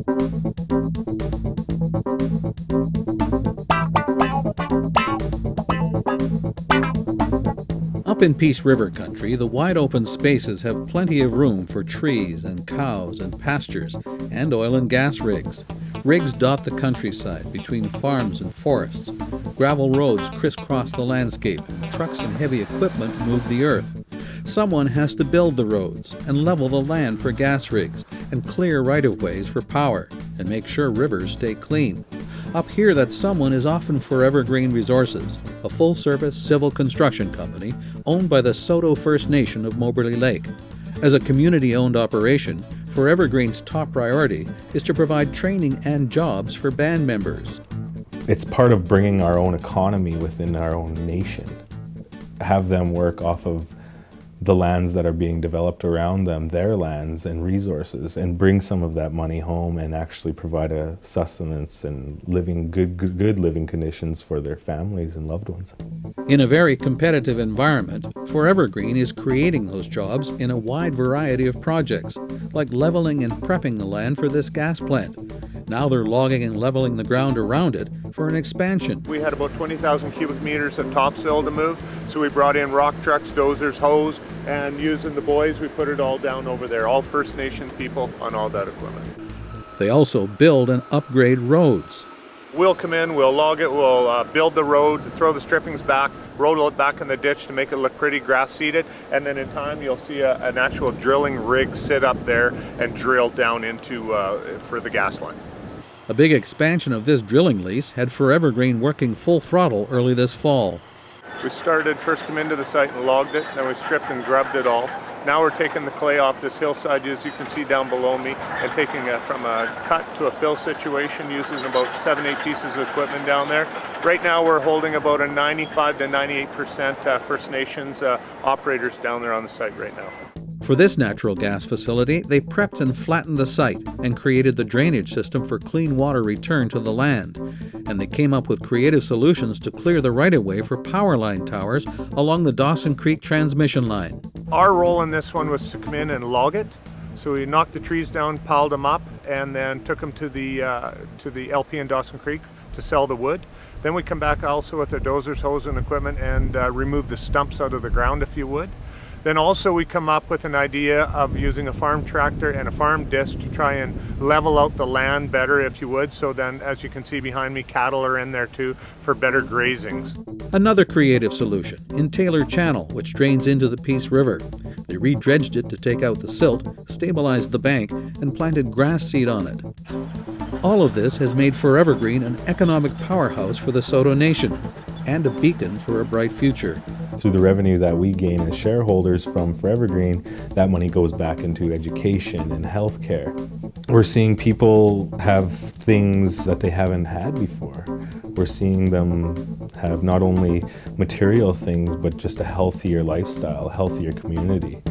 Up in Peace River country, the wide open spaces have plenty of room for trees and cows and pastures and oil and gas rigs. Rigs dot the countryside between farms and forests. Gravel roads crisscross the landscape. Trucks and heavy equipment move the earth. Someone has to build the roads and level the land for gas rigs and clear right-of-ways for power and make sure rivers stay clean. Up here, that someone is often 4Evergreen Resources, a full-service civil construction company owned by the Saulteaux First Nation of Moberly Lake. As a community-owned operation, 4Evergreen's top priority is to provide training and jobs for band members. It's part of bringing our own economy within our own nation. Have them work off of the lands that are being developed around them, their lands and resources, and bring some of that money home and actually provide a sustenance and living good living conditions for their families and loved ones. In a very competitive environment, 4Evergreen is creating those jobs in a wide variety of projects, like leveling and prepping the land for this gas plant. Now they're logging and leveling the ground around it for an expansion. We had about 20,000 cubic meters of topsoil to move, so we brought in rock trucks, dozers, hose, and using the boys, we put it all down over there. All First Nations people on all that equipment. They also build and upgrade roads. We'll come in, we'll log it, we'll build the road, throw the strippings back, roll it back in the ditch to make it look pretty grass seeded, and then in time you'll see an actual drilling rig sit up there and drill down into for the gas line. A big expansion of this drilling lease had 4Evergreen working full throttle early this fall. We first come into the site and logged it, then we stripped and grubbed it all. Now we're taking the clay off this hillside, as you can see down below me, and taking it from a cut to a fill situation using about 7-8 pieces of equipment down there. Right now we're holding about a 95 to 98% First Nations operators down there on the site right now. For this natural gas facility, they prepped and flattened the site and created the drainage system for clean water return to the land. And they came up with creative solutions to clear the right-of-way for power line towers along the Dawson Creek transmission line. Our role in this one was to come in and log it. So we knocked the trees down, piled them up, and then took them to the LP in Dawson Creek to sell the wood. Then we come back also with our dozers, hose, and equipment and remove the stumps out of the ground, if you would. Then also we come up with an idea of using a farm tractor and a farm disc to try and level out the land better, if you would. So then, as you can see behind me, cattle are in there too for better grazings. Another creative solution in Taylor Channel, which drains into the Peace River. They re-dredged it to take out the silt, stabilized the bank, and planted grass seed on it. All of this has made 4Evergreen an economic powerhouse for the Saulteaux Nation and a beacon for a bright future. Through the revenue that we gain as shareholders from 4Evergreen, that money goes back into education and healthcare. We're seeing people have things that they haven't had before. We're seeing them have not only material things, but just a healthier lifestyle, a healthier community.